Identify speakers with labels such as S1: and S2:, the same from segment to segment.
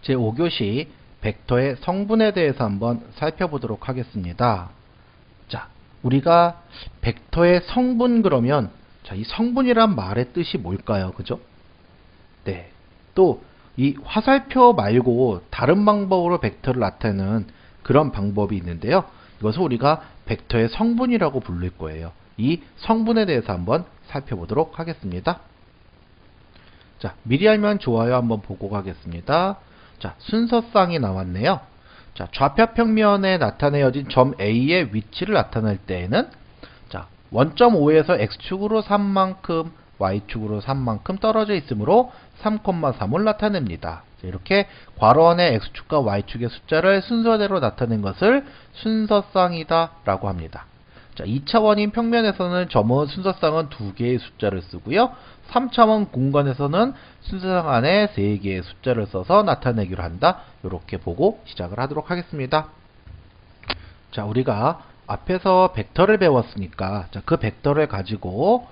S1: 제5교시 벡터의 성분에 대해서 한번 살펴보도록 하겠습니다. 자, 우리가 벡터의 성분 그러면 이 성분이란 말의 뜻이 뭘까요? 그죠? 네. 또 이 화살표 말고 다른 방법으로 벡터를 나타내는 그런 방법이 있는데요. 이것을 우리가 벡터의 성분이라고 부를 거예요. 이 성분에 대해서 한번 살펴보도록 하겠습니다. 자, 미리 알면 좋아요 한번 보고 가겠습니다. 자, 순서쌍이 나왔네요. 자, 좌표평면에 나타내어진 점 A의 위치를 나타낼 때에는 자, 원점 O에서 X축으로 3만큼, Y축으로 3만큼 떨어져 있으므로 3,3을 나타냅니다. 자, 이렇게 괄호 안에 X축과 Y축의 숫자를 순서대로 나타낸 것을 순서쌍이다 라고 합니다. 자, 2차원인 평면에서는 점은 순서쌍은 2개의 숫자를 쓰고요. 3차원 공간에서는 순서쌍 안에 3개의 숫자를 써서 나타내기로 한다. 이렇게 보고 시작을 하도록 하겠습니다. 자, 우리가 앞에서 벡터를 배웠으니까 자, 그 벡터를 가지고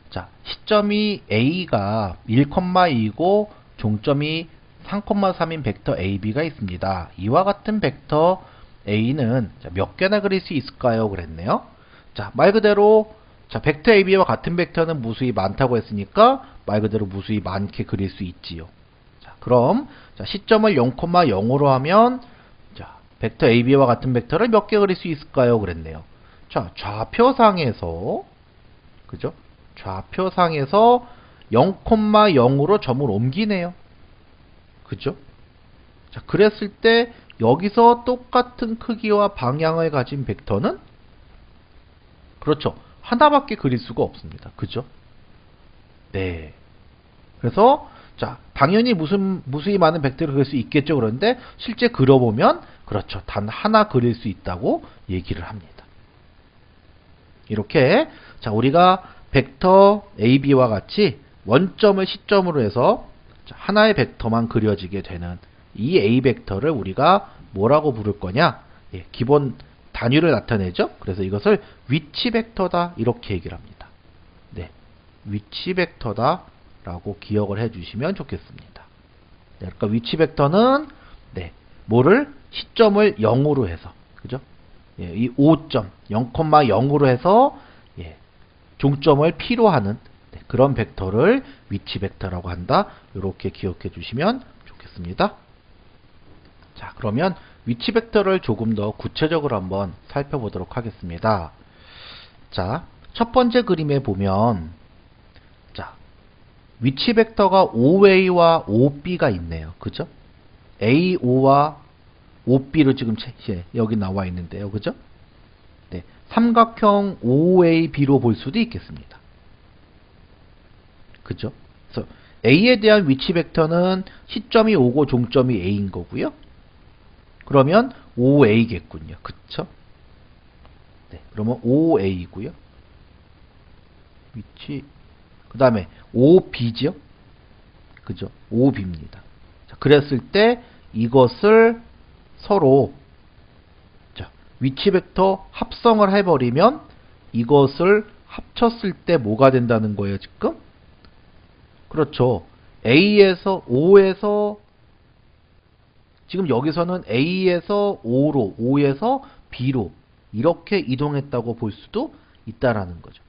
S1: 자, 시점이 A가 1,2이고 종점이 3,3인 벡터 AB가 있습니다. 이와 같은 벡터 A는 몇 개나 그릴 수 있을까요? 그랬네요. 자, 말 그대로 자, 벡터 AB와 같은 벡터는 무수히 많다고 했으니까 말 그대로 무수히 많게 그릴 수 있지요. 자, 그럼 자, 시점을 0,0으로 하면 자, 벡터 AB와 같은 벡터를 몇 개 그릴 수 있을까요? 그랬네요. 자, 좌표상에서 그죠? 좌표상에서 0,0으로 점을 옮기네요. 그죠? 자, 그랬을 때 여기서 똑같은 크기와 방향을 가진 벡터는 그렇죠. 하나밖에 그릴 수가 없습니다. 그죠? 네. 그래서 자, 당연히 무수히 많은 벡터를 그릴 수 있겠죠. 그런데 실제 그려보면 그렇죠. 단 하나 그릴 수 있다고 얘기를 합니다. 이렇게 자, 우리가 벡터 AB와 같이 원점을 시점으로 해서 자, 하나의 벡터만 그려지게 되는 이 A 벡터를 우리가 뭐라고 부를 거냐? 예, 기본 단위를 나타내죠. 그래서 이것을 위치 벡터다 이렇게 얘기를 합니다. 네, 위치 벡터다 라고 기억을 해주시면 좋겠습니다. 네, 그러니까 위치 벡터는 네, 뭐를 시점을 0으로 해서 그죠? 예, 이 5점 0,0으로 해서 예, 종점을 P로 하는 네, 그런 벡터를 위치 벡터라고 한다. 이렇게 기억해 주시면 좋겠습니다. 자, 그러면 위치 벡터를 조금 더 구체적으로 한번 살펴보도록 하겠습니다. 자, 첫 번째 그림에 보면 자, 위치 벡터가 OA와 OB가 있네요. 그죠? AO와 OB로 지금 여기 나와 있는데요. 그죠? 네, 삼각형 OAB로 볼 수도 있겠습니다. 그죠? 그래서 A에 대한 위치 벡터는 시점이 O고 종점이 A인 거고요. 그러면 OA겠군요. 그쵸? 네, 그러면 OA고요. 위치 그 다음에 OB죠. 그죠? OB입니다. 자, 그랬을 때 이것을 서로 자, 위치 벡터 합성을 해버리면 이것을 합쳤을 때 뭐가 된다는 거예요, 지금? 그렇죠. A에서 O에서 지금 여기서는 A에서 O로, O에서 B로 이렇게 이동했다고 볼 수도 있다라는 거죠.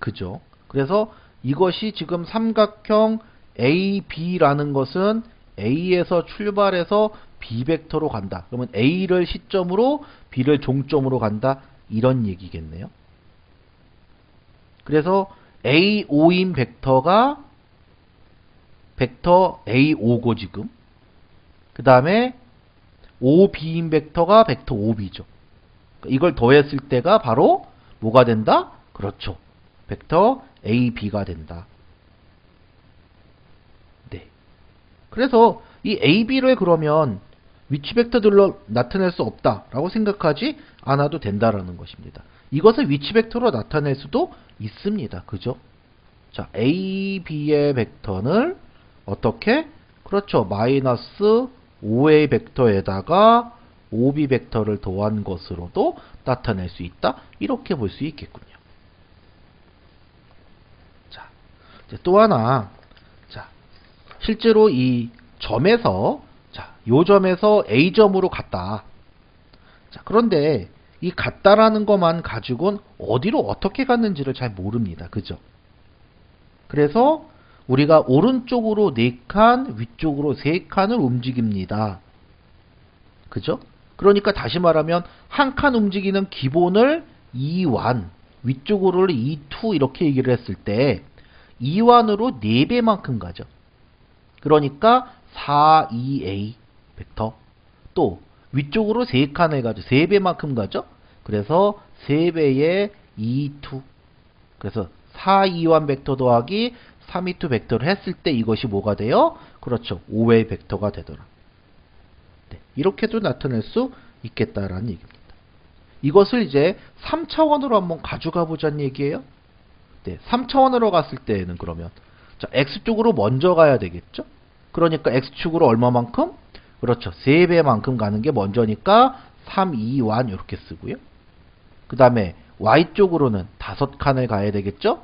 S1: 그죠? 그래서 이것이 지금 삼각형 AB라는 것은 A에서 출발해서 B 벡터로 간다. 그러면 A를 시점으로 B를 종점으로 간다. 이런 얘기겠네요. 그래서 AO인 벡터가 벡터 AO고 지금 그 다음에 OB인 벡터가 벡터 OB죠. 이걸 더했을 때가 바로 뭐가 된다? 그렇죠. 벡터 AB가 된다. 네. 그래서 이 AB를 그러면 위치 벡터들로 나타낼 수 없다라고 생각하지 않아도 된다라는 것입니다. 이것을 위치 벡터로 나타낼 수도 있습니다. 그죠? 자, AB의 벡터를 어떻게? 그렇죠. 마이너스 5A 벡터에다가 OB 벡터를 더한 것으로도 나타낼 수 있다. 이렇게 볼 수 있겠군요. 자, 이제 또 하나. 자, 실제로 이 점에서 자, 요 점에서 A점으로 갔다. 자, 그런데 이 갔다라는 것만 가지고는 어디로 어떻게 갔는지를 잘 모릅니다. 그죠? 그래서 우리가 오른쪽으로 4칸, 위쪽으로 3칸을 움직입니다. 그죠? 그러니까 다시 말하면 한 칸 움직이는 기본을 2완, 위쪽으로를 2투 이렇게 얘기를 했을 때 2완으로 4배만큼 가죠. 그러니까 4, 2a 벡터. 또 위쪽으로 3칸을 가죠. 3배만큼 가죠. 그래서 3배의 2투. 그래서 4, 2완 벡터 더하기 3, 2투 벡터를 했을 때 이것이 뭐가 돼요? 그렇죠. 5의 벡터가 되더라. 네, 이렇게도 나타낼 수 있겠다라는 얘기입니다. 이것을 이제 3차원으로 한번 가져가 보자는 얘기예요. 네, 3차원으로 갔을 때는 그러면 자, X쪽으로 먼저 가야 되겠죠? 그러니까 X축으로 얼마만큼? 그렇죠. 3배만큼 가는 게 먼저니까 3, 2완 이렇게 쓰고요. 그 다음에 Y쪽으로는 5칸을 가야 되겠죠?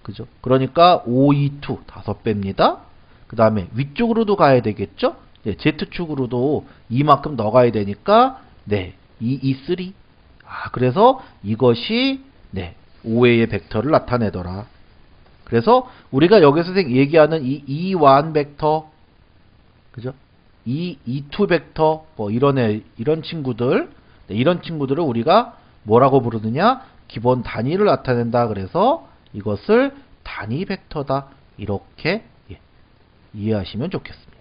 S1: 그죠? 그러니까 5, 2, 2, 5배입니다. 그 다음에 위쪽으로도 가야 되겠죠? 네, Z축으로도 이만큼 더 가야 되니까 네, 2, 2, 3. 아, 그래서 이것이 네, 5회의 벡터를 나타내더라. 그래서 우리가 여기서 얘기하는 이 2완 벡터, 그죠? 2투 벡터, 뭐 이런 친구들, 네, 이런 친구들을 우리가 뭐라고 부르느냐? 기본 단위를 나타낸다. 그래서 이것을 단위 벡터다. 이렇게 이해하시면 좋겠습니다.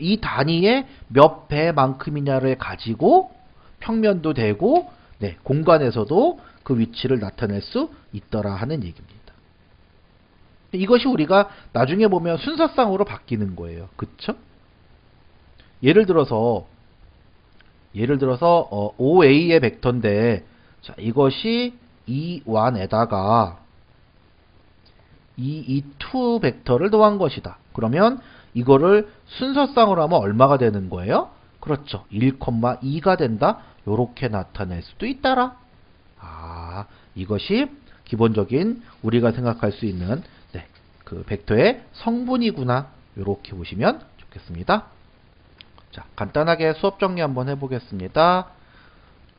S1: 이 단위의 몇 배만큼이냐를 가지고 평면도 되고 네, 공간에서도 그 위치를 나타낼 수 있더라 하는 얘기입니다. 이것이 우리가 나중에 보면 순서상으로 바뀌는 거예요. 그쵸? 예를 들어서 5a의 벡터인데 자, 이것이 2완에다가 2, 2, 2 벡터를 더한 것이다. 그러면 이거를 순서상으로 하면 얼마가 되는 거예요? 그렇죠. 1,2가 된다. 요렇게 나타낼 수도 있다라. 아, 이것이 기본적인 우리가 생각할 수 있는 네, 그 벡터의 성분이구나. 요렇게 보시면 좋겠습니다. 자, 간단하게 수업 정리 한번 해보겠습니다.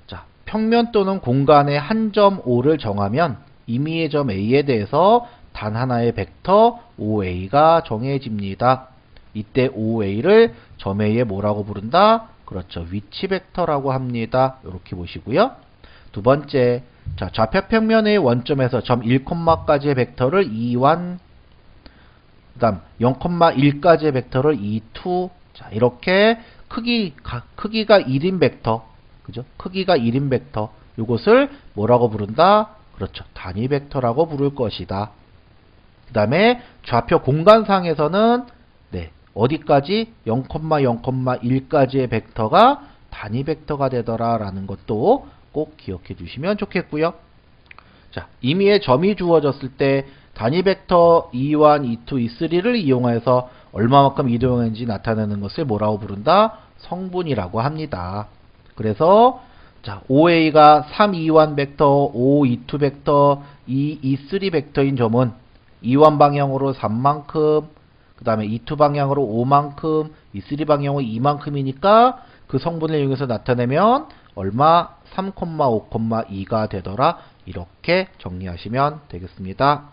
S1: 자, 평면 또는 공간의 한 점 O를 정하면 임의의 점 A에 대해서 단 하나의 벡터 OA가 정해집니다. 이때 OA를 점 A에 뭐라고 부른다? 그렇죠. 위치 벡터라고 합니다. 이렇게 보시고요. 두 번째, 자, 좌표평면의 원점에서 점 1,까지의 벡터를 2완, 그 다음 0,1까지의 벡터를 2투, 자, 이렇게 크기가 1인 벡터, 그죠? 크기가 1인 벡터, 이것을 뭐라고 부른다? 그렇죠. 단위 벡터라고 부를 것이다. 그 다음에 좌표 공간상에서는 네, 어디까지? 0,0,1까지의 벡터가 단위 벡터가 되더라 라는 것도 꼭 기억해 주시면 좋겠고요. 자, 임의의 점이 주어졌을 때 단위 벡터 2완, 2투, 2,3를 이용해서 얼마만큼 이동했는지 나타내는 것을 뭐라고 부른다? 성분이라고 합니다. 그래서 자, OA가 3, 2완 벡터, 5, 2투 벡터, 2, 2, 3 벡터인 점은 2완 방향으로 3만큼, 그 다음에 2투 방향으로 5만큼, 2, 3 방향으로 2만큼이니까 그 성분을 이용해서 나타내면 얼마? 3,5,2가 되더라. 이렇게 정리하시면 되겠습니다.